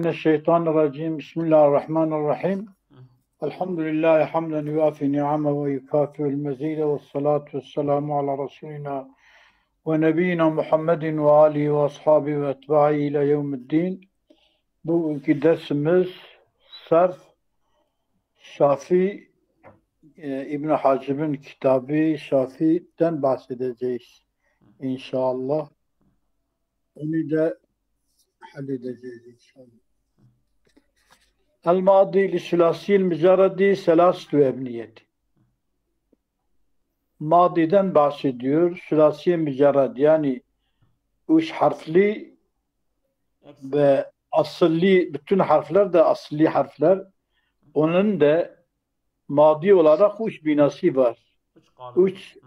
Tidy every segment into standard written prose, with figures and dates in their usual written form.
Mineşşeytanirracim. Bismillahirrahmanirrahim. Elhamdülillahi hamden yuafi ni'ame ve yukafi'ül mezide ve salatu ve selamu ala Resulina ve nebiyyina Muhammedin ve alihi ve ashabi ve etba'i ile yevmiddin. Bugünkü dersimiz Sarf Şafii İbn Hacib'in kitabı Şafii'den bahsedeceğiz inşallah. Onu da halledeceğiz inşallah. El-Madi li-Sülasiyil Mücerredi Selastu Ebniyeti. Madi'den bahsediyor. Sülasiye mücerred yani üç harfli ve asılli, bütün harfler de asılli harfler. Onun da madi olarak üç binası var. Üç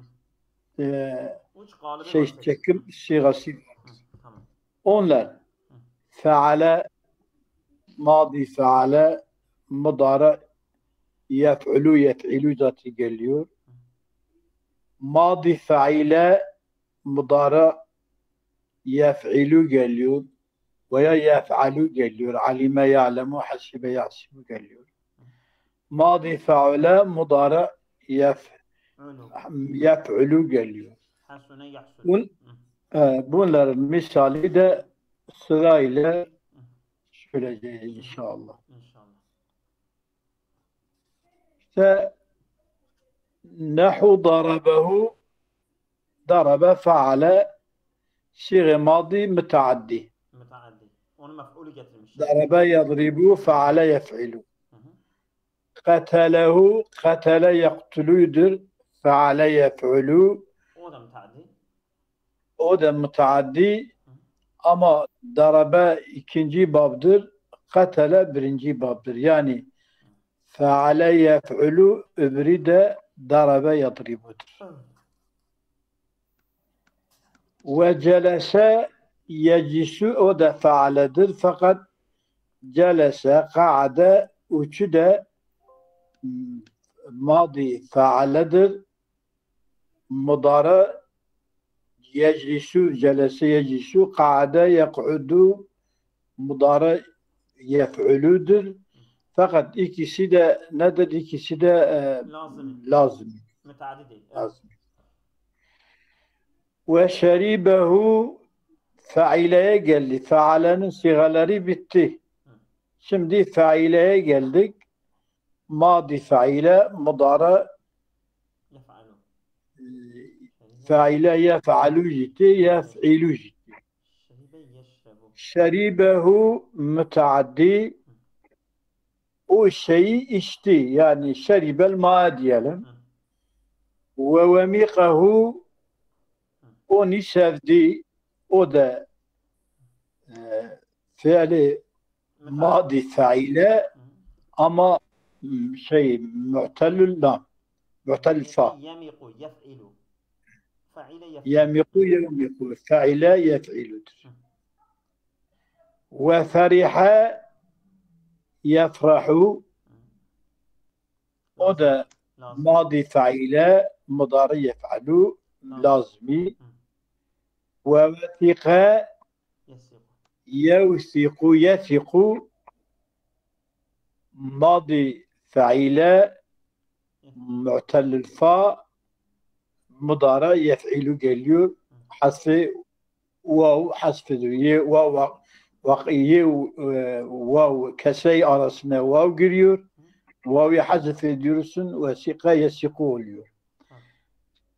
çekim sigası var. Onlar feale, madi feale, mudara, yef'ulu, yef'ilu zatı geliyor. Madi faile, mudara, yef'ilu geliyor. Veya yef'alu geliyor. Alime ya'lemu, hasibe ya'sibu geliyor. Madi faile, mudara, yef'ulu geliyor. Bunların misali de sırayla söyleyeceğiz inşallah. İşte nehu darabehu, darabe faale, şiğ madi müteaddi. Onu mef'ulü getirmiş. Darabe yadribu faale yef'ilu. Katalehu, katale yaktuludur faale yef'ulu. O da müteaddi. O da müteaddi ama darabe ikinci babdır. Katale birinci babdır. Yani faale yef'ulu öbürü de darabe yadribudur. Ve celese yecisu o da faaledir fakat celese ka'ade üçü de madi faaledir. Mudara yeclisu, celese yeclisu, ka'ade yek'udu, mudara yef'uludur. Fakat ikisi de nedir? İkisi de lazım. Müteaddi değil. Lazım. Ve şeribehu faileye geldi. Faalenin sigaları bitti. Şimdi faileye geldik. Madi faile, mudara faile yef'alu gitti, yef'ilu gitti. Şeribehu müteaddi, o şeyi içti. Yani şeribel ma diyelim. Ve vemikahu, onu sevdi. O da fiili madi faile ama mu'tellül lam. Mu'tellül fa. Yemiku, yef'ilu. Yemiku, yemiku. Faile yef'iludur. Ve feriha yefrahu. O da madi faile, mudari yef'alu, lazmi. Ve vethika yevthiku, yethiku. ماضي فعيلة معتل الفاء مضارع يفعل geliyor حذف واو حذف واو vakiye vav kesey arasına vav giriyor. Vav'ı hazf ediyorsun ve sika yesiku oluyor.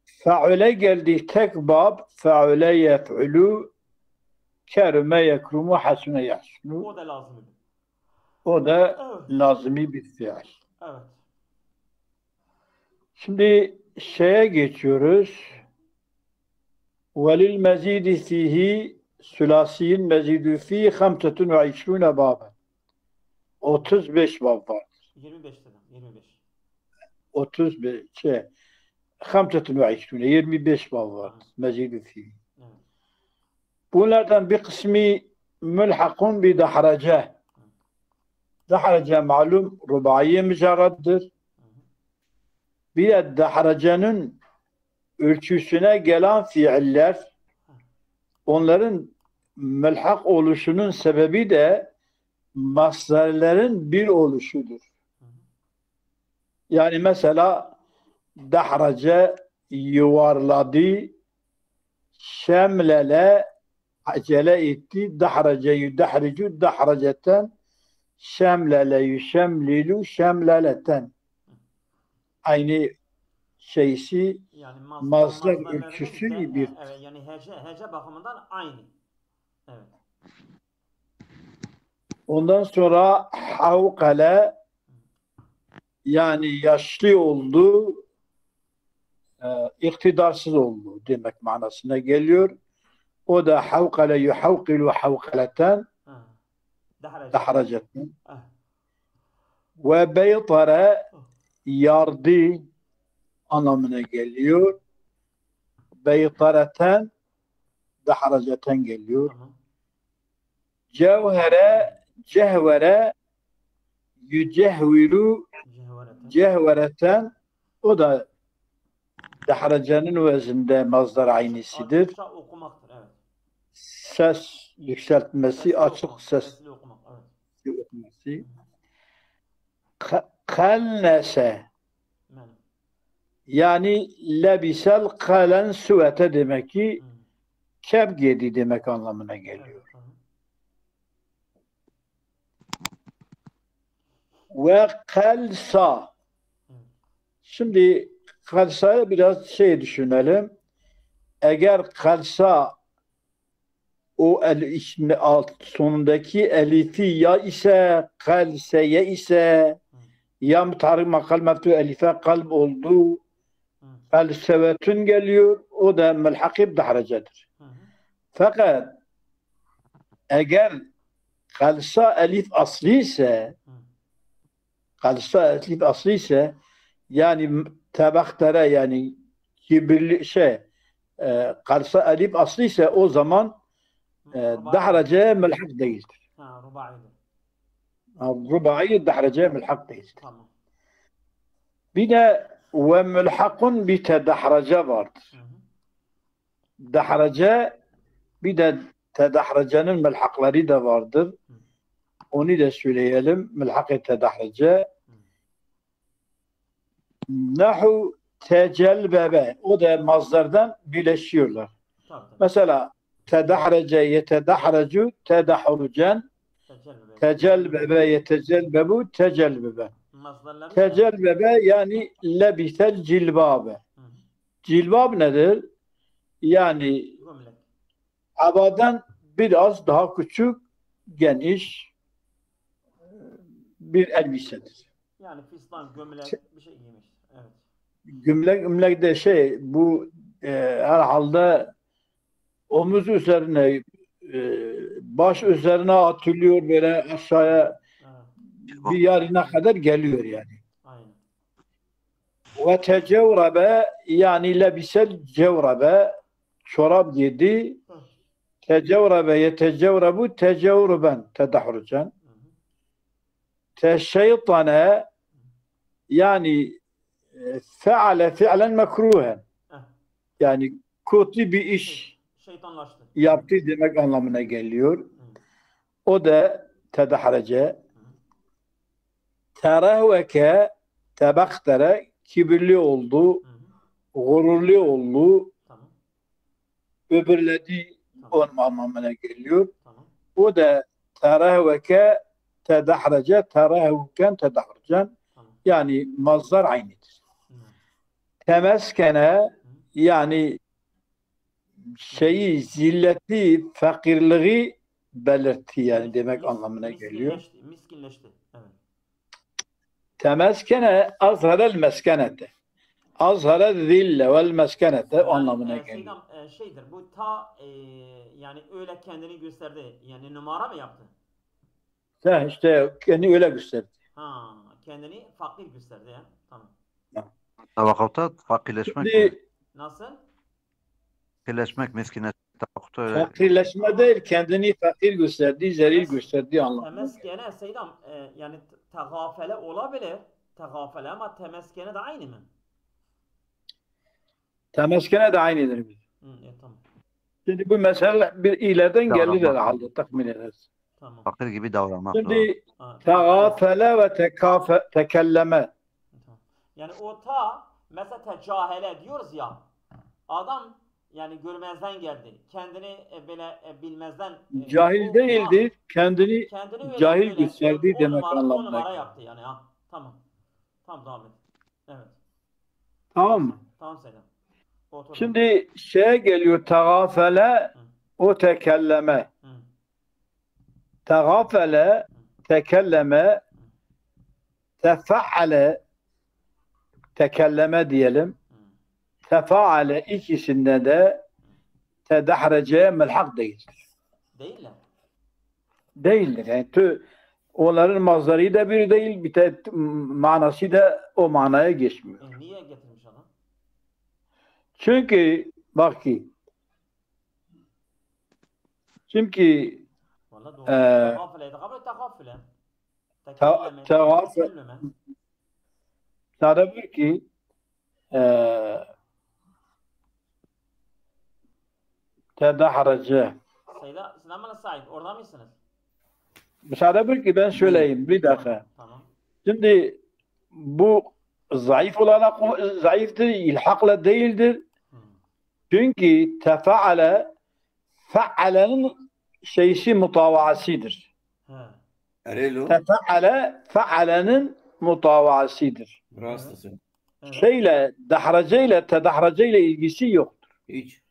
Fa'ule geldi tek bab fa'ule yef'ulu kerime yekrumu hasune yahsunu. O da lazım. O da lazımi bir fiil. Evet. Şimdi şeye geçiyoruz. Velil mezidi fihi sülasiyin mezidu fihi 25 baben. 35 bab var. 25 dedim. 25. 35 25 bab var. Mezidu fihi. Bunlardan bir kısmı mülhakun bi dahrace. Dahrace malum rubaiye mücerraddır. Bir de dahracenin ölçüsüne gelen fiiller onların melhak oluşunun sebebi de masdarlerin bir oluşudur. Hı hı. Yani mesela dahrace yuvarladı, şemlele acele etti, dahrace yudahricu dahraceten, şemlele yüşemlilu şemleleten. Aynı şeysi Yani mazhar mazdarlarının ölçüsü bir. evet, yani hece bakımından aynı. Evet. Ondan sonra havkale yani yaşlı oldu, iktidarsız oldu demek manasına geliyor. O da havkale yuhavkilu havkaleten Ha. Dahraceten. dahraceten. Ah. Ve beytara yardı anlamına geliyor. Beytareten dahraceten geliyor. Tamam. Cevhere cehvere yücehviru Cehvareten. cehvereten, o da dahracenin vezinde mazdar aynisidir. Açıkça okumaktır. Evet. Ses yükseltmesi, Sesli açık okumak. ses Sesli okumak. Evet. yükseltmesi. Kallese Benim. yani lebisel kalen süvete demek ki Hı. kep giydi demek anlamına Evet. geliyor. Hı hı. Ve kalsa, Evet. şimdi kalsaya biraz şey düşünelim. Eğer kalsa o ismi alt sonundaki elifi ya ise kalseye ise Hı. ya mutarık makal meftu elife kalb oldu. Hı. Felsevetün geliyor. O da melhakib dahracedir. Hı hı. Fakat eğer kalsa elif aslı ise Hı. kalsa elif aslı ise yani tabaklara yani kibirli kalsa elif aslı ise o zaman Rubai. dahrace melhak değildir. Ha, rubaidir. Rubai dahrace melhak değildir. Tamam. Bir de ve mülhakun bir tedahrace vardır. Hı hı. Dahrace bir de tedahracenin mülhakları da vardır. Hı. Onu da söyleyelim. Mülhak-ı tedahrace. Hı. Nahu tecelbebe. O da mazdardan birleşiyorlar. Tabii tabii. Mesela tedahrace yetedahracu tedahrucen, Tecelbebe. tecelbebe yetecelbebu tecelbebe. Mazdarları evet. Tecelbebe yani lebisel cilbabe. Hı hı. Cilbab nedir? Yani Gömlek. abadan biraz daha küçük, geniş bir elbisedir. Yani fistan, gömlek bir şey giymiştir. Evet. Gömlek de bu herhalde omuz üzerine baş üzerine atılıyor böyle aşağıya Evet. bir yerine kadar geliyor yani. Aynen. Ve tecevrabe yani lebisel cevrabe, çorap giydi. Hı. Tecevrabe yetecevrabu tecevruben tedahrucen. Hı hı. Teşeytane yani feale fi'len mekruhen. Eh. Yani kötü bir iş Şeytanlaştı. yaptı demek anlamına geliyor. Hı. O da tedahrece. Hı. Terahveke tebaktere kibirli oldu, Hı hı. gururlu oldu, Tamam. öbürledi Tamam. onun anlamına geliyor. Tamam. O da terahveke tedahrece, terahveken tedahrecen. Tamam. Yani mazdar aynıdır. Hı. Temeskene Hı. yani zilleti, fakirliği belirtti yani demek anlamına geliyor. Miskinleşti. Miskinleşti. Evet. Temeskene azharel meskenete. Azharel zille vel meskenete Yani anlamına geliyor. Seydam şeydir bu yani öyle kendini gösterdi. Yani numara mı yaptı? İşte kendi öyle gösterdi. Ha, kendini fakir gösterdi ya. Tamam. Tabakata fakirleşmek mi? Şimdi Nasıl? Fakirleşmek, miskinleşmek tabakata öyle. fakirleşme Ama değil, kendini fakir gösterdiği, zelil temes gösterdiği anlamına geliyor. temeskene Seydam yani tegafele olabilir. Tegafele ama temeskene de aynı mı? Temeskene de aynıdır. Hı, tamam. Şimdi bu mesele bir ileriden gelir Davranmak. herhalde tahmin ederiz. Tamam. Fakir gibi davranmak doğru. Şimdi Ha, tegafele ve tekelleme. tamam. Yani o ta mesela tecahele diyoruz ya, adam yani görmezden geldi. Kendini böyle bilmezden Cahil o değildir, kendini kendini öyle cahil böyle gösterdiği demek o anlamına numara gelir. yaptı yani ha. Tamam. Tamam devam et. Evet. Tamam mı? Tamam Selam. Otur. Şimdi şeye geliyor tegafele o tekelleme. Hı. Tegafele, tekelleme, tefaale, tekelleme diyelim. Hı. Tefaale ikisinde de tedahrece melhak değildir. Değiller. Değildir. Yani onların mazları da bir değil, bir de manası da o manaya geçmiyor. Niye getirmiş adam? Çünkü bak ki Valla doğru. eee Tegafele, tegafele. Tekelleme, tegafele tekelleme. sana diyor ki tedahrece. Sinema Said, orada mısınız? Müsaade bir ki ben söyleyeyim bir dakika. Tamam. Şimdi bu zayıf olarak zayıftır, ilhakla değildir. Hı. Çünkü tefaale fealenin şeysi mutavaasıdır. He. Arelo. Tefaale fealenin mutavaasıdır. Rastlısın. Evet. Şeyle, dahraceyle, tedahreceyle ilgisi yoktur. Hiç.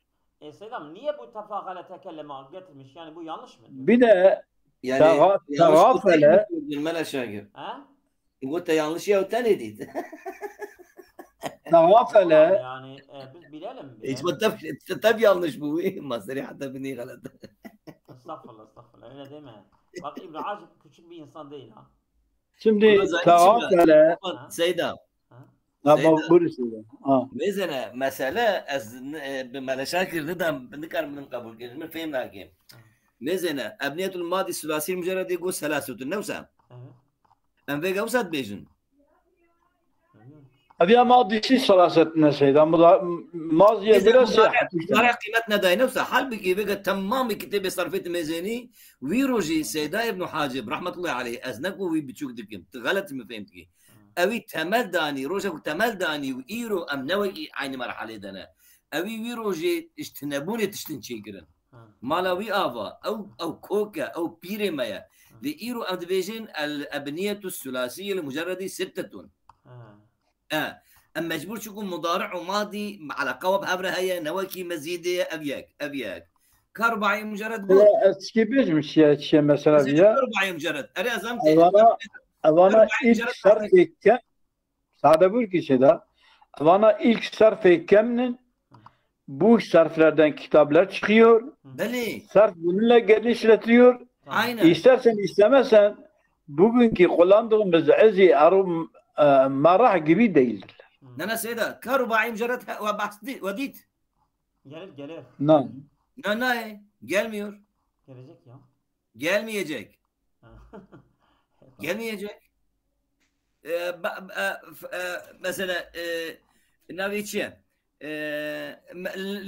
Seydam niye bu tefakale tekelleme getirmiş? Yani bu yanlış mı? Bir de Yani tegafele Mela Şagir. Ha? Bu da yanlış ya öten ediydi. tegafele Yani biz bilelim. Hiç tabi yanlış bu. Masari hatta beni galat. Estağfurullah, estağfurullah. Öyle deme. Bak İbn Acib küçük bir insan değil ha. şimdi Burada zayıf tegafele Seyda. burası. Mesela Mela Şakir da nikarim kabul kelim fehim nakim. Mesela ebniyetul madi sülasi mücerredi go selasutun nevsa. Evet. En vega usat bejin. Havia madisi salasetine şeyden bu da maziye biraz Mara kıymet ne dahi nefsa. Halbuki vega tamam kitabı sarfet mezeni viroji Seyda ibn Hacib rahmetullahi aleyh eznek ve biçuk dikim. Galat mı fehmt ki? Evi temel dani roja temel dani ve iro em neveki aynı merhale dana. Evi viroji iştinebuni tiştin çekirin. مالوي آفا أو كوكا أو بيرمايا لإيرو أم دبيجين الأبنية الثلاثية المجردة ستة أما مجبور تكون مضارع وماضي على قواب هبرة هي نواكي مزيدة أبياك كاربعي مجرد قول eski bizmiş ya şey mesela ya كاربعي مجرد أري أزمت Avana ilk sarf etken sade buyur ki şeyde Avana ilk sarf etkenin bu sarflerden kitaplar çıkıyor. بلي Sarf bununla genişletiyor. aynen İstersen istemezsen bugünkü kullandığımız ezi arum marah gibi değildir. أنا سيدا كاربعي مجرد وديت Gelir. نه gelmiyor Gelecek ya. gelmeyecek gelmeyecek مثلا نافيتشيا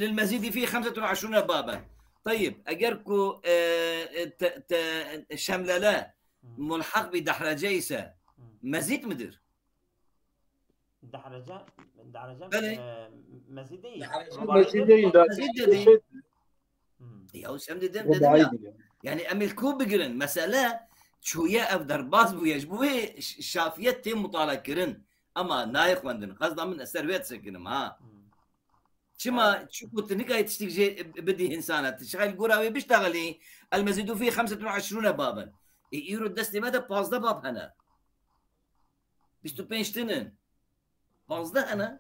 للمزيد فيه 25 بابا طيب أجركو شمللا ملحق بدحرجيسة مزيد مدير دحرجة بلي مزيد değil. Mesih değil de مزيد دي يا سمد دم يعني أمي الكوب بقرن مسألة شوية أفدر باز بويش بوي شافية تيم مطالع كرن أما نايق وندن قصدا من السرويت سكنم ها شما شو تنقى تشتكي بدي إنسانة تشغل قراوي بيشتغلي المزيد فيه 25 بابا يورو الدستي ماذا بازدا باب هنا بيشتو بينشتنن بازدا هنا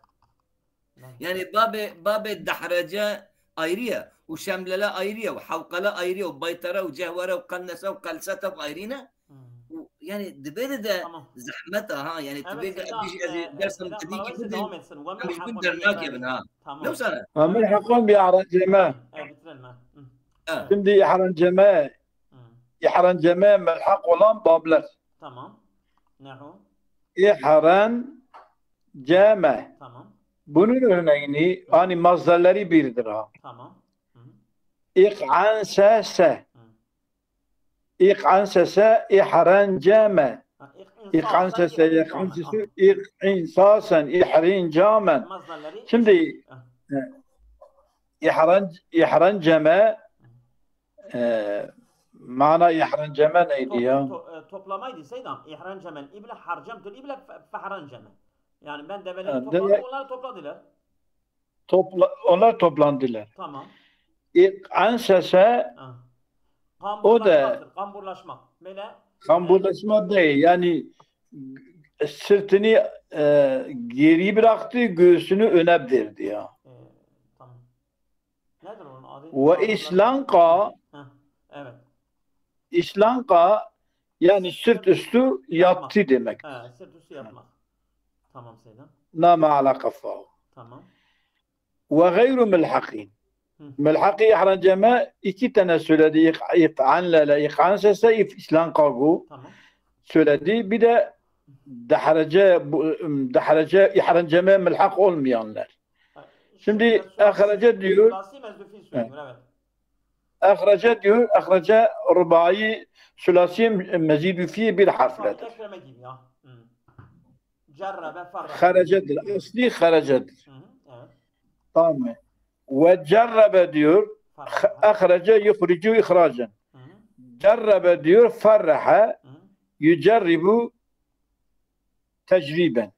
يعني باب الدحرجة أيريا وشملة أيريا وحوقلة أيريا وبيترة وجهورة وقنسة وقلسة وأيرينا يعني دبيدة ده زحمتها ها يعني تبيدة درس تديك مش بدر ناكي منها لو سنة من حقهم بيحرنجمه şimdi ihranceme melhak olan bablar. Tamam. Nehu? İhranceme. Tamam. Bunun örneğini hani mazdarları birdir ha. Tamam. İk'ansese. İq'ansese ihrancame. İq'ansese İnsasen, iq'ansese İq'insasen ihrincamen. Mazdarları Şimdi ihrancame mana ihrancame neydi ya? toplamaydı Seydam. İhrancemen ible harcamtır ible fehranceme. Yani ben develeri Deve- topladım, onları topladılar. Onlar toplandılar. Tamam. İq'ansese o da Kamburlaşmaktır, kamburlaşmak. Böyle kamburlaşma değil. Yani sırtını geri bıraktı, göğsünü öne verdi ya. tamam. Nedir onun adı? Ve islanqa Heh, evet. islanqa yani sırt üstü yattı demek. He, sırt üstü yapmak. Tamam Seydam. Nama ala kafahu. Tamam. Ve gayru melhakin. Melhaki ihrancama iki tane söyledi. İq'anlele iq'ansese islanqagu Tamam. söyledi. Bir de dahraca ihrancama melhak olmayanlar. Şimdi ahrece diyor. Sülasi mezdufi söylüyor, evet. Ahrece diyor. Ahrece rubai sülasi mezidu fi bir harfledir. Ekreme gibi ya. Cerrabe farra. Harecedir. Asli harecedir. Evet. Tamam. Ve cerrabe diyor. Ahrece yuhricu ihracen. Cerrabe diyor. Farraha yücerribu tecriben.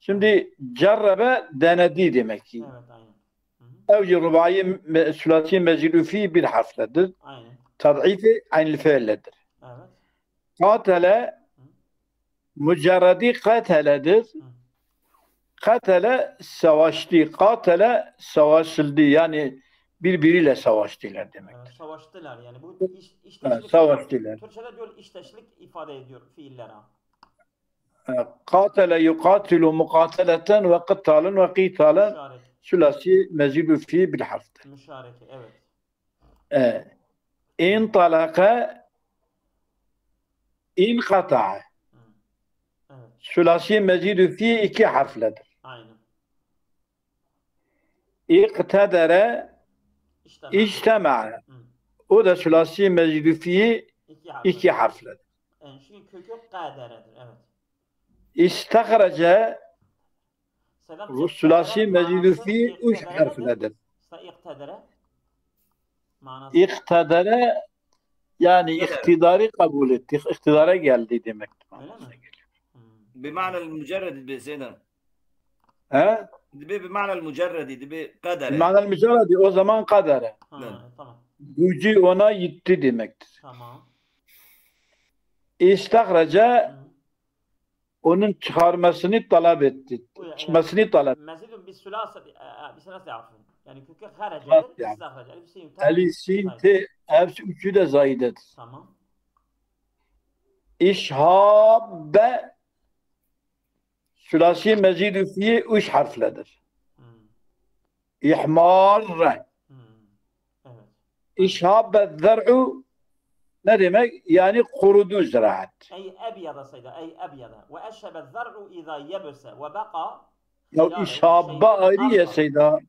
Şimdi cerrabe denedi demek ki. Evet, aynen. Evci rubai sülasi mezidu fi bir harfledir. Aynen. Tad'ifi aynı feilledir. Evet. Katele mücerredi kateledir. Katele savaştı. Katele savaşıldı. Yani birbiriyle savaştılar demektir. Savaştılar yani. Bu işteşlik. Evet, savaştılar. Türkçe'de diyor işteşlik ifade ediyor fiillere. Katele yukatilu mukateleten ve kıtalen ve qitalen Müşareke. sülasi mezidu fi bil harftir. Müşareke, evet. İntalaka inkata'a. Evet. Sülasi mezidu fi iki harfledir. Aynen. İktedere İşte. İctema'a. O da sülasi mezidu fi iki harfledir. Yani şimdi kökü kaderedir, evet. İstahrece sülasi mezidu fi üç harfledir. İktedere manası. İktedere yani iktidarı kabul etti. İktidara geldi demek. Öyle mi? بمعنى المجرد بسيدنا He? بمعنى المجرد بقدر Manal mücerredi o zaman kadere. Tamam. Gücü ona yitti demektir. Tamam. İstahrece onun çıkarmasını talep etti. Çıkmasını talep etti. Mezidun bir sülasa yapın. Yani kökü harecedir, istahrece. Ali, sin, te hepsi üçü de zaidedir. Tamam. İşhabbe sülasi mezidu fi üç harfledir. İhmarre. Evet. İşhabbe zer'u ne demek? Yani kurudu ziraat. Ey ebyada sayda, ey ebyada. Ve eşhebe zer'u izâ yebse ve beka. Ya işhabbe ayrı ya Seyda.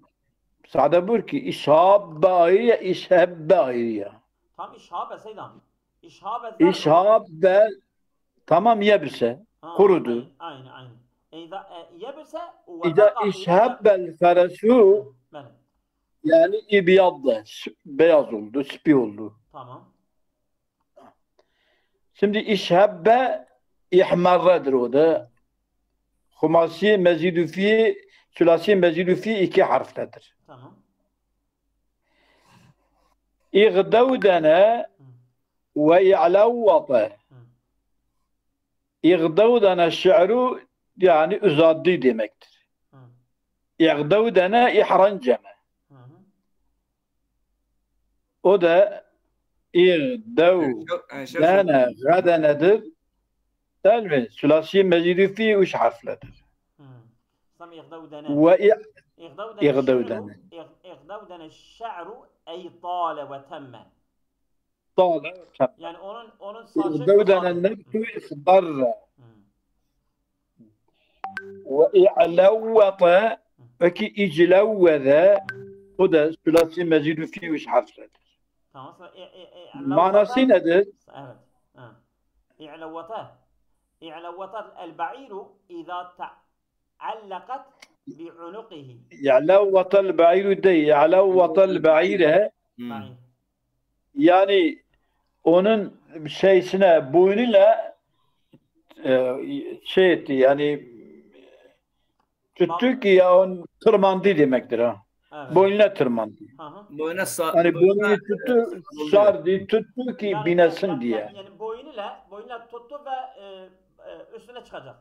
Sade buyur ki işhabbe ayrı ya işhabbe ayrı ya. Tam işhabe Seydam. İşhabe zer'u. İşhabbe tamam yebse. Kurudu. Aynen. İza yebse İza işhabbel feresu yani ibiyadda beyaz oldu, spi oldu. Tamam. Şimdi işhabbe ihmarradır o da. Humasi mezidu fi sülasi mezidu fi iki harfledir. Tamam. İgdevdene ve i'lavvata. İgdevdene şi'ru yani uzadı demektir. İgdevdene ihranceme. O da İgdevdene gadenedir. Değil mi? Sülasi mezidu fi üç harfledir. Ve İgdevdene. İgdevdene şe'ru ey tâle ve temme. Tâle ve temme. Yani onun saçı İgdevdene nebtu ihdarra. Ve peki iclevvede o da sülasi mezidu fi üç harfledir. Tamam. Manası nedir? Evet. İ'levetet el-ba'iru izâ ta'allakat bi'unuqihi. Ya'levvetel ba'iru değil. Ya'levvetel ba'ire Ba'ir. yani onun şeysine boynuyla şey etti yani tuttu ki ya on tırmandı demektir ha. Evet. Boynuna tırmandı. Boyuna Hani boynunu tuttu, sardı, tuttu ki binesin diye. Yani boynuyla tuttu ve üstüne çıkacak.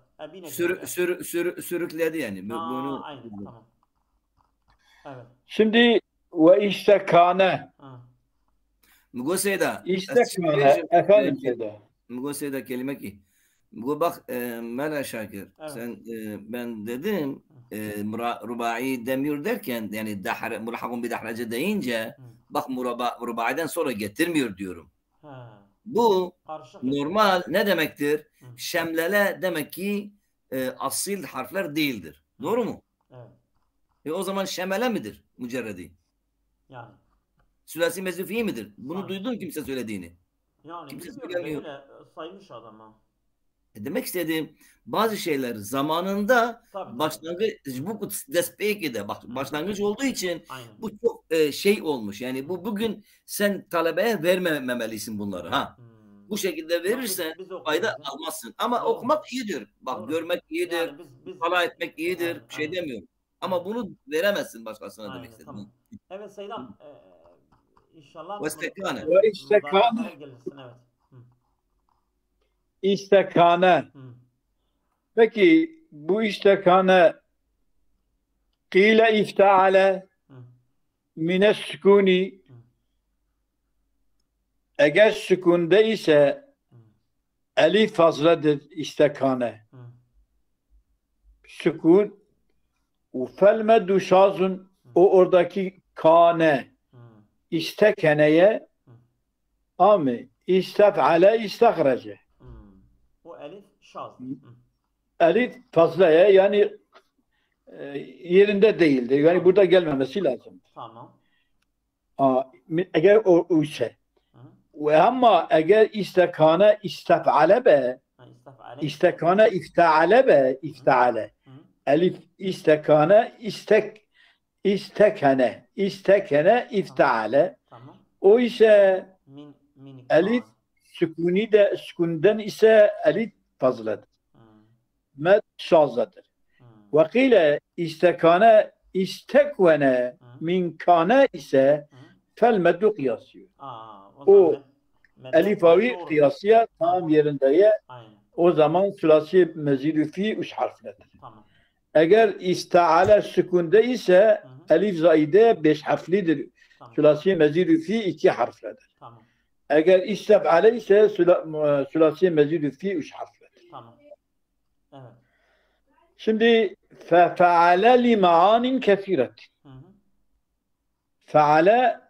Sürükledi yani. Boynu... Aynen, tamam. Evet. Şimdi ve istekane. Mugo Seyda. İstekane. Efendim Seyda. Mugo Seyda kelime ki. Mugo bak Mela Şakir. Evet. Sen ben dedim rubai demiyor derken yani mulhakun bir dahraca deyince bak rubaiden sonra getirmiyor diyorum. Bu normal ne demektir? Şemlele demek ki asil harfler değildir. Doğru mu? Evet. O zaman şemele midir mücerredi? Yani. Sülasi mezufi midir? Bunu duydun kimse söylediğini. Yani kimse söylemiyor. Öyle saymış adam. Demek istediğim bazı şeyler zamanında başlangıç bu despekide başlangıç olduğu için bu çok şey olmuş. Yani bu bugün sen talebeye vermemelisin bunları ha. Bu şekilde verirsen fayda almazsın. Ama okumak iyidir. Bak doğru. Görmek iyidir. Yani fala etmek iyidir. Bir şey demiyorum. Ama bunu veremezsin başkasına demek istedim. Tamam. Evet Seydam. İnşallah. Ve istekane. Evet. İstekane. Peki bu istekane kîle ifteale mines sükûni eğer sükunde ise elif fazladır istekane. Sükun ve felmeddu şazun o oradaki kane istekeneye ami istef'ale istehrece. O elif şaz. Elif fazlaya yani yerinde değildir. Yani burada gelmemesi lazım. Tamam. Eğer o ise ve ama eğer istekane istef'ale be istekane ifteale be ifteale elif istekane istekene ifteale o ise elif sükuni de sükunden ise elif fazladır. Med şazdadır. Ve kîle istekane istekvene min kâne ise fel meddu kıyasıyor. O elifavi kıyasıya tam yerinde o zaman sülasi mezidü fi 3 harfledir. Eğer isteale sükunde ise elif zaide 5 harflidir. Sülasi mezidü fi 2 harfledir. Eğer istefale ise sülasi mezidü fi 3 harfledir. Evet. Şimdi fe'ale li ma'anin kesiret. Fe'ale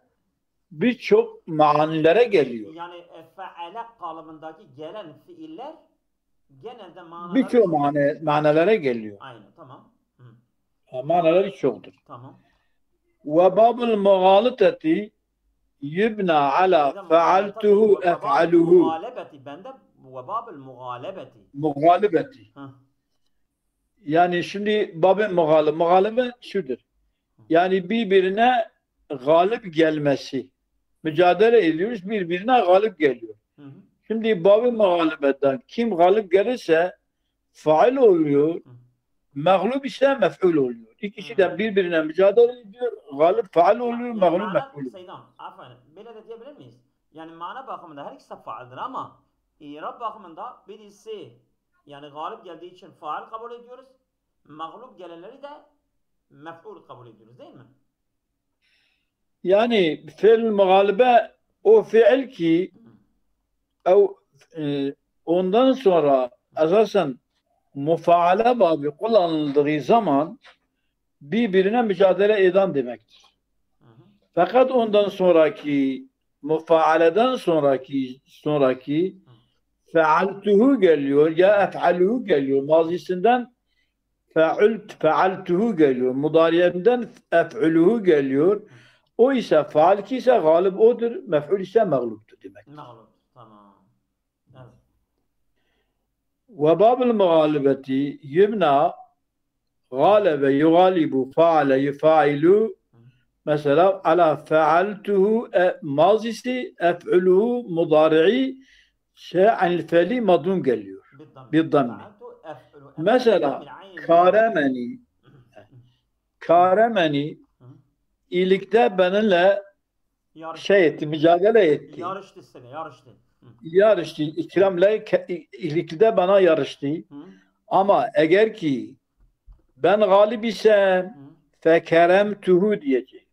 birçok manilere geliyor. Yani fe'ale kalıbındaki gelen fiiller genelde manaları birçok manelere geliyor. Aynen, tamam. Manaları çoktur. Tamam. Ve babul muğaliteti yubna ala fe'altuhu ef'aluhu. Muğalebeti bende ve babul muğalebeti. Muğalebeti. Yani şimdi babın muğalebe şudur. Yani birbirine galip gelmesi. Mücadele ediyoruz, birbirine galip geliyor. Şimdi babın muğalebetten kim galip gelirse fail oluyor, mağlup ise mef'ul oluyor. İkisi de birbirine mücadele ediyor, galip fail oluyor, mağlup mef'ul oluyor. Seydam, aferin. Böyle de diyebilir miyiz? Yani mana bakımında her ikisi de faildir ama İrab bakımında birisi yani galip geldiği için fail kabul ediyoruz. Mağlup gelenleri de mef'ul kabul ediyoruz değil mi? Yani fiil muğalebe o fiil ki ondan sonra esasen mufaale babı kullanıldığı zaman birbirine mücadele eden demektir. Fakat ondan sonraki mufaaleden sonraki fealtuhu geliyor ya ef'aluhu geliyor. Mazisinden fealtuhu geliyor. Mudariyenden ef'uluhu geliyor. O ise faal ki ise galip odur, mef'ul ise mağluptur demek. Mağlup. Tamam. Evet. Ve babul mugalibeti yumna galebe yugalibu faale yufailu mesela ala fealtuhu mazisi ef'uluhu mudari'i anil feli madun geliyor. Biddammi. Mesela karemeni iyilikte benimle şey etti, mücadele etti. Yarıştı seni, yarıştı. Yarıştı, ikramla iyilikte bana yarıştı. Ama eğer ki ben galip isem fekeremtuhu diyeceğim.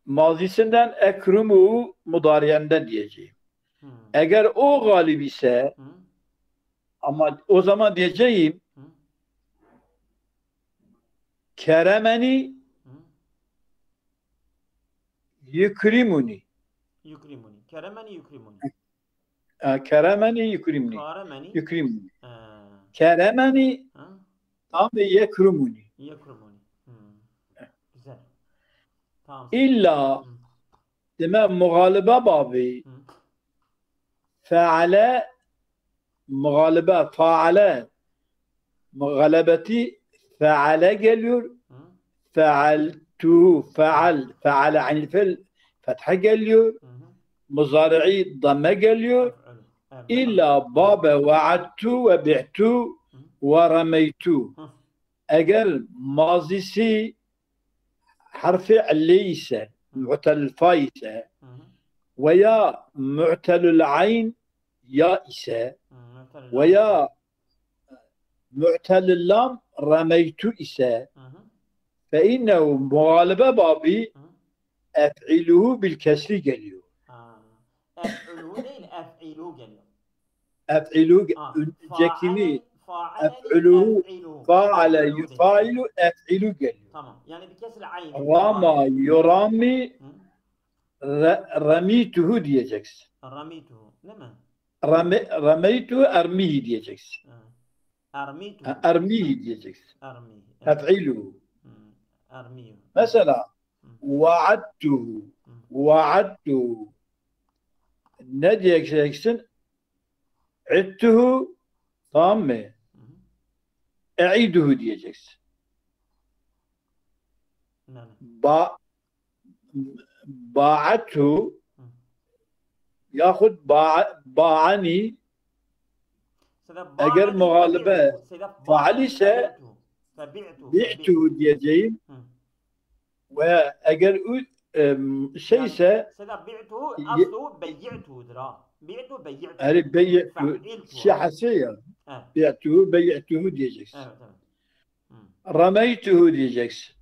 Mazisinden ekrumu mudariyenden diyeceğim. Eğer o galip ise ama o zaman diyeceğim keremeni yukrimuni. Yukrimuni. Keremeni yukrimuni. Keremeni yukrimuni. Keremeni. Yukrimuni. Keremeni tam ve yekrumuni. Yekrumuni. Güzel. Tamam. İlla demek mughalibe babı feale mughalibe faale mughalebeti feale geliyor fealtuhu feale anil fel fetha geliyor muzari'i damme geliyor illa babe vaadtu ve bi'tu ve rameytu eğer mazisi harfi alli ise mu'tel fa ise veya mu'telül ayn ya ise veya mu'telül lam rameytu ise fe innehu mughalibe babı ef'iluhu bil kesri geliyor. Ef'iluhu değil, ef'iluhu geliyor. Ef'iluhu öncekini ef'iluhu faale yufailu ef'ilu geliyor. Tamam. Yani bir kesre ayn. Rama yurami ramituhu diyeceksin. Ramituhu. Değil mi? Rameytuhu ermihi diyeceksin. Ermituhu. Ermihi diyeceksin. Ermihi. Ef'iluhu. Ermihi. Mesela vaadtuhu ne diyeceksin? İttuhu tamam mı? E'iduhu diyeceksin. Ba'athu yahut ba'ani eğer mughalibe faal ise bi'tuhu diyeceğim ve eğer şey ise bi'tuhu aslu bey'tuhudur ha. Bi'tuhu bey'tuhu. Yani bey'tuhu şahsiye bi'tuhu bey'tuhu diyeceksin. Evet evet. Rameytuhu diyeceksin.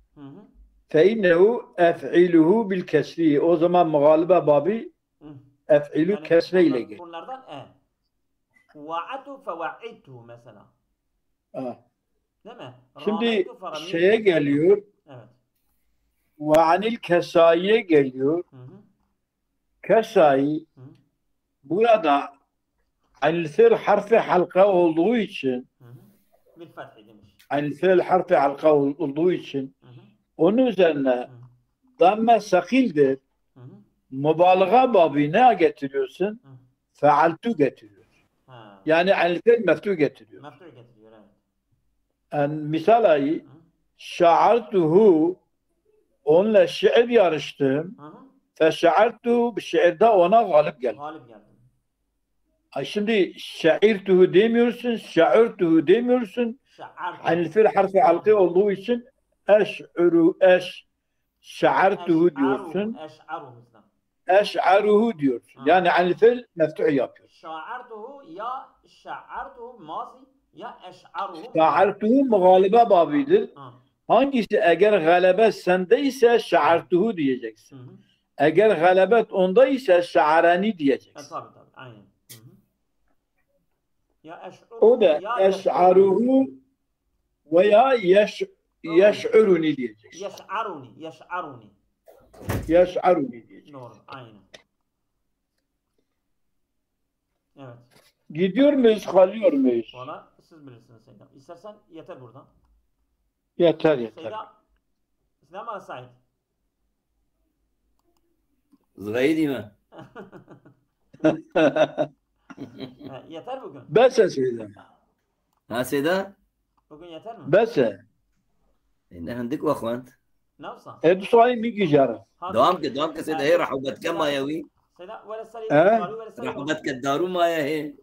Feinnehu ef'iluhu bil kesri. O zaman mughalibe babı ef'ilu yani kesreyle gelir. Bunlardan va'atu feva'idtuhu mesela. Değil mi? Şimdi şeye geliyor. Evet. Ve anil kesaiye geliyor. Kesai burada anil fiil harfi halka olduğu için bil fethi demiş. Anil fiil harfi halka olduğu için onun üzerine damme sakildir. Mübalağa babı ne getiriyorsun? Fealtu getiriyor. Yani anil fiil meftu getiriyor. Meftu getiriyor evet. Yani misal ayı şa'artuhu onunla şiir yarıştım. Feşa'artuhu bir şiirde ona galip geldim. Galip geldim. Şimdi şa'irtuhu demiyorsun, şa'urtuhu demiyorsun. Anil fiil harfi halkı olduğu için şa'artuhu diyorsun. Eş'aruhu diyorsun. Yani anil fiil meftuh yapıyor. Şa'artuhu ya şa'artuhu mazi ya eş'aruhu. Şa'artuhu mughalibe babıdır. Hangisi eğer galebet sende ise şa'artuhu diyeceksin. Eğer galebet onda ise şa'arani diyeceksin. Tabii tabii aynen. Ya o da eş'aruhu veya yeş'uruni diyeceksin. Yeş'aruni diyeceksin. Doğru aynen. Evet. Gidiyor muyuz, kalıyor muyuz? Valla siz bilirsiniz Seydam. İstersen yeter buradan. Yeter. Seydam bana Said. Zgaydi mi? Yeter bugün. بس سيدنا Ha Seda? Bugün yeter mi? بس Ne hendik vakhvant. Ne yapsan? ادو سؤالي ميجي جارة Devam ke Seda. Hey rahubat kam mayawi. Seda ve sali He? ve sali. Rahubat ke daru maya hey.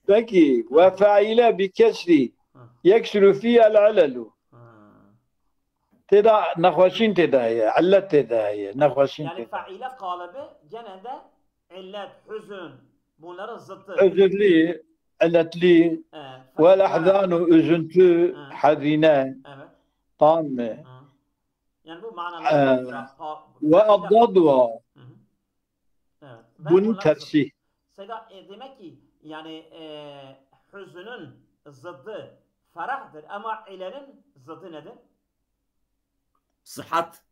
بكي وفاعلة بكسر يكسر فيها العلل تدا نخوشين تدا هي علت تدا هي نخوشين Yani تدا faile kalıbı gene de illet, hüzün bunların zıttı. أذلي علتلي والأحزان أزنتو حزينة Evet. طامة Yani bu manalar. وأضدوا Evet. bunun tersi. Seda demek ki yani hüznün zıddı ferahdır ama ilenin zıddı nedir? Sıhhat.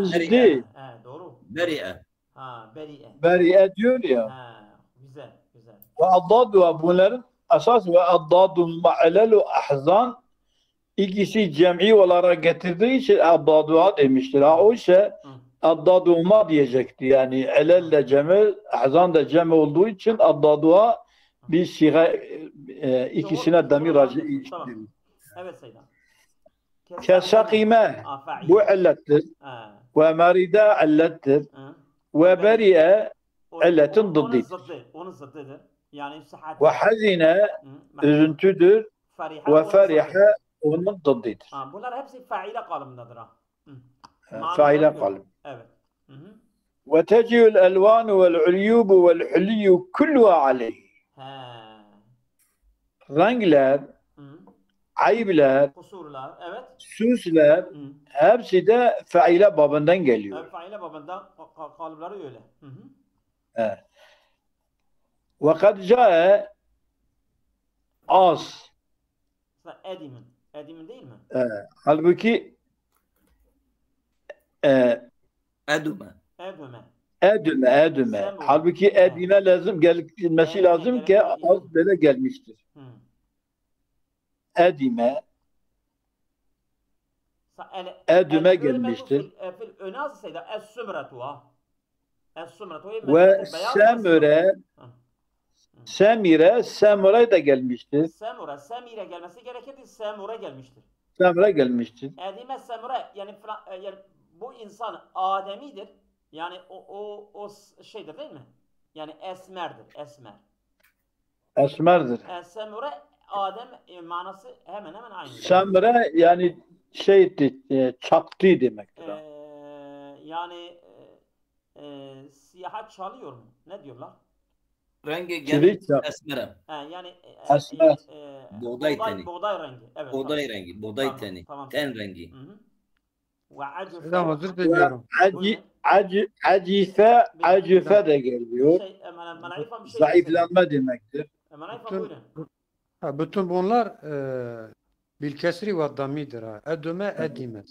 Zdi Doğru. Beri'e. Beri'e. beriye diyor ya. Güzel, güzel. وأضدوا bunların asas ve addadul ma'lelu ahzan ikisi cem'i olarak getirdiği için addadua demiştir. Oysa addaduma diyecekti. Yani elelle cem'i, ahzan da cem'i olduğu için addadua bir siga ikisine damir raci. Tamam. Evet Seyda. Kesakime bu illettir. Ve merida illettir. Ve beri'e illetin dıddidir. Onun zıddıdır. Yani sıhhat. Ve hazine üzüntüdür. Ve ferihe onun dıddidir. Bunlar hepsi faile kalıbındadır. Faile kalıbı. Evet. وتجي الألوان والعيوب والحلي كلها عليه. Renkler, ayıplar, kusurlar, evet. süsler hepsi de faile babından geliyor. Faile babından kalıpları öyle. Evet. وقد جاء az. Edimin değil mi? Halbuki Edüme. Edüme. Halbuki edime lazım gelmesi lazım ki az böyle gelmiştir. Edime gelmiştir. Ve semure da gelmiştir. Semire gelmesi gerekirdi. Semure gelmiştir. Semure gelmiştir. Edime semure yani bu insan Ademidir. Yani o şeydir değil mi? Yani esmerdir. Esmerdir. Semure Adem manası hemen aynı. Semure yani çaktı demektir. Yani siyaha çalıyor mu? Ne diyorlar? Rengi gene esmere. Yani esmer. Buğday teni. Buğday rengi. Evet. Buğday rengi. Buğday teni. Tamam. Ten rengi. Selam hazır diliyorum. Acife de geliyor. Zayıflanma demektir. Bütün bunlar bilkesri ve damidir. Edüme edime.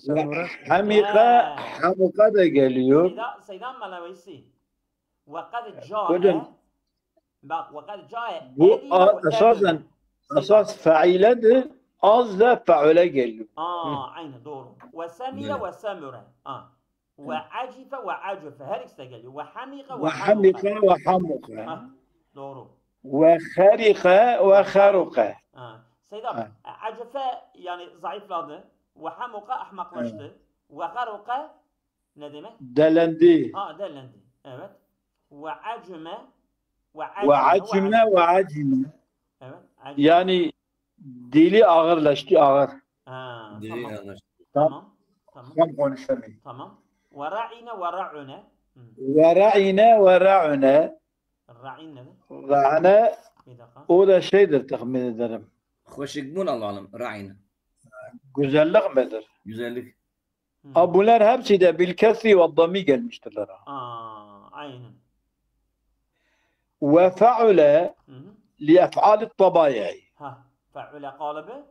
Hamuka da geliyor. Seydan Malavisi. Bu asas failedir. Az da faule geliyor. Aynen doğru. Ve semire ve semure. Ve acife ve acife. Her ikisi de geliyor. Ve hamika ve hamuka. Doğru. Ve harika ve haruka. Seydam, acife yani zayıfladı. Ve hamuka ahmaklaştı. Ve haruka ne demek? Delendi. Delendi. Evet. Ve acime ve acime. Evet. Yani dili ağırlaştı, ağır. Dili ağırlaştı. Tamam konuşamayayım. Tamam. Ve ra'ine ve ra'une. Ve ra'une. Ra'in nedir? Ra'ne o da şeydir tahmin ederim. Hoşikbun Allah'ım. Ra'ine. Güzellik midir? Güzellik. Bunlar hepsi de bilkesri ve dami gelmiştirler. Aynen. Ve fa'ule li ef'al tabayi. Fa'ule kalıbı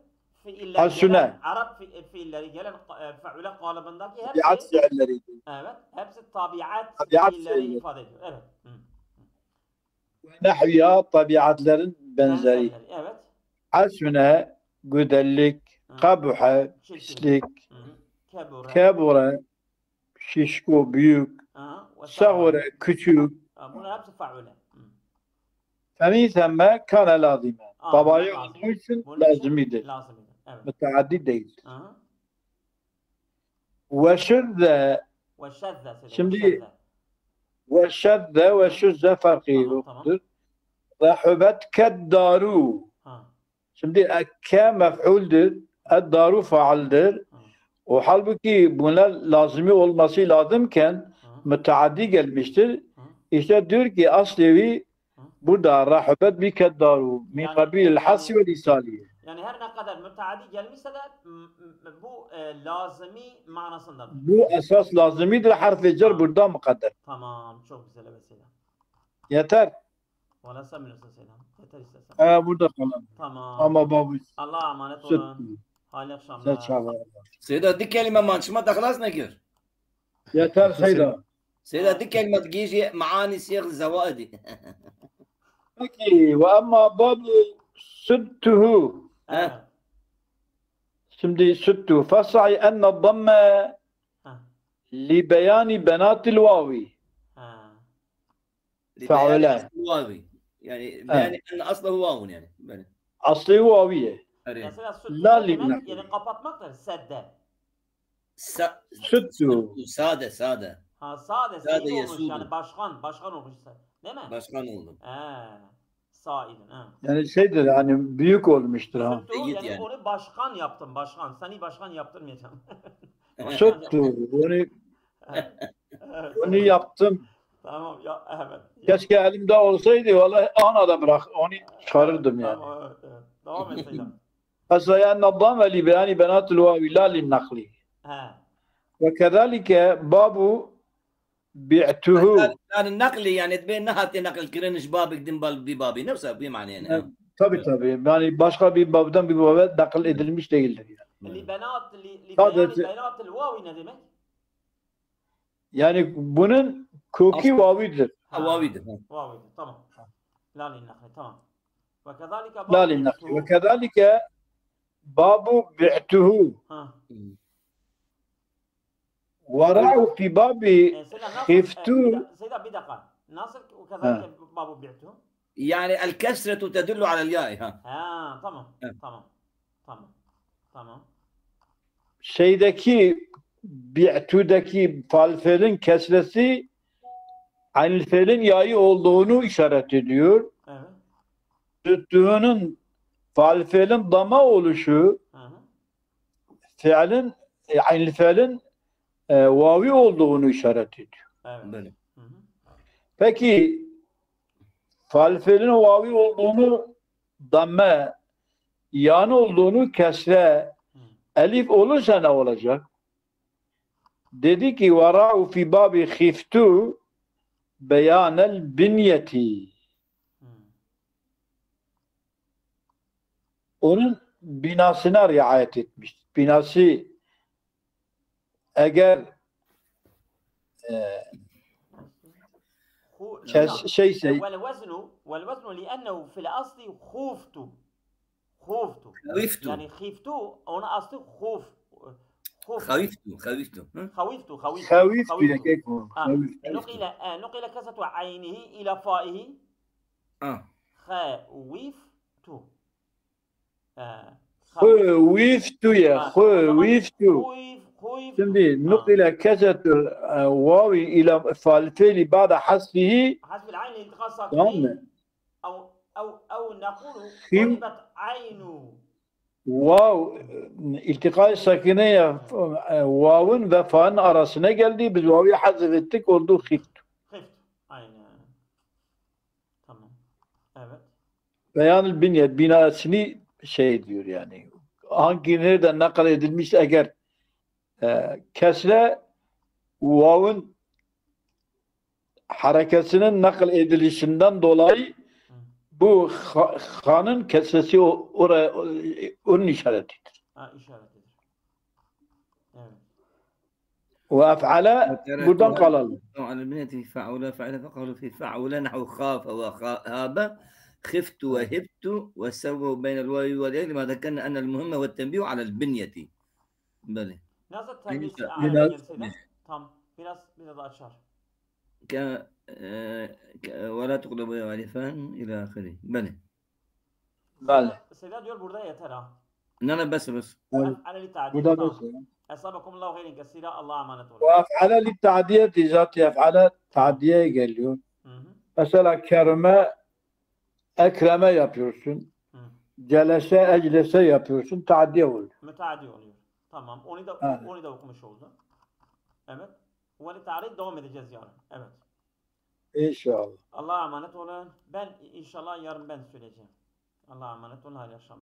Arap fiilleri gelen fa'ule kalıbındaki hepsi tabiat fiilleri. Evet. Hepsi tabiat fiilleri ifade ediyor. Evet. Nahviya tabiatların benzeri. Evet. Hasune, güzellik, kabuha, pislik, kebure, şişko, büyük, صغر küçük bunlar hepsi faule. فمن ثم كان لازما طبعي lazım. olduğu için Bunun için lazimidir. lazimidir. Evet. Müteaddi değildir. Aha. وشذ Ve şezze. Şimdi وشذ وشذ farkı yoktur. Rahubat keddaru. Şimdi ekke mef'uldür. Eddaru faaldir. O halbuki bunlar lazimi olması lazımken müteaddi gelmiştir. İşte diyor ki aslevi burada rahubat bi keddaru min kabil hasi ve isali. Yani her ne kadar müteaddi gelmişse de bu lazimi manasındadır. Bu esas lazimidir. Harf-i cer burada mukadder. Tamam. Çok güzel evet Selam. Yeter. Valla sen bilirsin Selam. Yeter istersen. Burada kalalım. Tamam. Ama babu. Allah'a emanet olun. Hayırlı akşamlar. سيدا دي كلمة ما انشمت خلاص نكر. Yeter Seyda. سيدا دي كلمة تجيجي معاني صيغ زوائدي. Peki ve amma babu süttuhu. Evet. Şimdi süttu fasai enne damme li beyani benatil vavi. فعلان واوي يعني يعني ان اصله واو يعني böyle. Aslı vaviye. Mesela süt La demek limna. yani kapatmaktır. Sedde. Süttu. Sade sade. Ha sade Sade olmuş yesudu. yani başkan olmuş. Değil mi? Başkan oldum. Saidin. Yani şeydir hani büyük olmuştur ha. Süttu yani, yani. onu başkan yaptım başkan. Seni başkan yaptırmayacağım. Süttu. Onu yaptım. Tamam ya evet. Keşke elimde olsaydı vallahi anada bırak onu çıkarırdım yani. Tamam evet. Devam et Selam. Fasai enne damme li beyani benatil vavi la lin nakli. Ve kezalike babu bi'tuhu. يعني النقل يعني تبين نهاتي نقل كرنش بابك دنبال ببابي نفسها بمعنى يعني. Tabii. Yani başka bir babdan bir baba nakil edilmiş değildir yani. Libenatil vavi ne demek? Yani bunun kökü vavidir. واويد. Vavidir. Tamam. La linnakli. Tamam. Ve kezalike La lin nakli. Ve kezalike babu bi'tuhu. Vara'u fi babi khiftu. Seyda bir dakika. Nasıl o kezalike babu bi'tuhu? يعني الكسرة تدل على الياء ها. Tamam. Şeydeki bi'tu'daki faal fiilin kesresi aynı fiilin yayı olduğunu işaret ediyor. Evet. Süttuğunun faal fiilin dama oluşu fiilin aynı fiilin vavi olduğunu işaret ediyor. Evet. Böyle. Peki faal fiilin vavi olduğunu damme yani olduğunu kesre elif olursa ne olacak? Dedi ki vara'u fi babi khiftu beyanel binyeti. Onun binasına riayet etmiş. Binası eğer şeyse والوزن لأنه في الأصل خفت يعني خفت ona aslı خويفت نقل كسرة عينه إلى فائه خويفت Şimdi nukile kesetul vavi ile falfeli ba'da hasfihi حسب العين التقاء tamam ساكنين mı? أو نقول ضربت عينه Vav iltikai sakineye vav'ın ve fa'nın arasına geldi. Biz vav'ı hazf ettik. Oldu khift. Aynen. Tamam. Evet. Beyanül binyet binasını şey diyor yani. Hangi nereden nakal edilmiş eğer kesre vav'ın harekesinin nakal edilişinden dolayı bu hanın kesresi oraya onun işaretidir. İşaretidir. Evet. Ve ef'ale buradan kalalım. البنية فعولة فعل فقالوا في فعولة نحو خاف وخاب خفت وهبت وسووا بين الواو والياء لما ذكرنا أن المهم هو التنبيه على البنية. بلى. Nasıl tembih? Tam biraz açar. ولا تقلبوا الفان الى اخره. بله. Seda diyor burada yeter ha. لا بس. Ef'ale li ta'diye. Bu da Tamam. mesela. Esabekumullahu hayrin kesira. Allah'a emanet olun. وأفعل للتعدية ذات يفعل تعدية geliyor. Hı hı. Mesela kerime, ekreme yapıyorsun. Hı. Celese, eclese yapıyorsun. Ta'diye oluyor. Müteaddi oluyor. Tamam. Evet. Onu da okumuş oldu. Evet. Ve li ta'rid devam edeceğiz yarın. Evet. İnşallah. Allah'a emanet olun. Ben inşallah yarın ben söyleyeceğim. Allah'a emanet olun. Hayırlı akşamlar.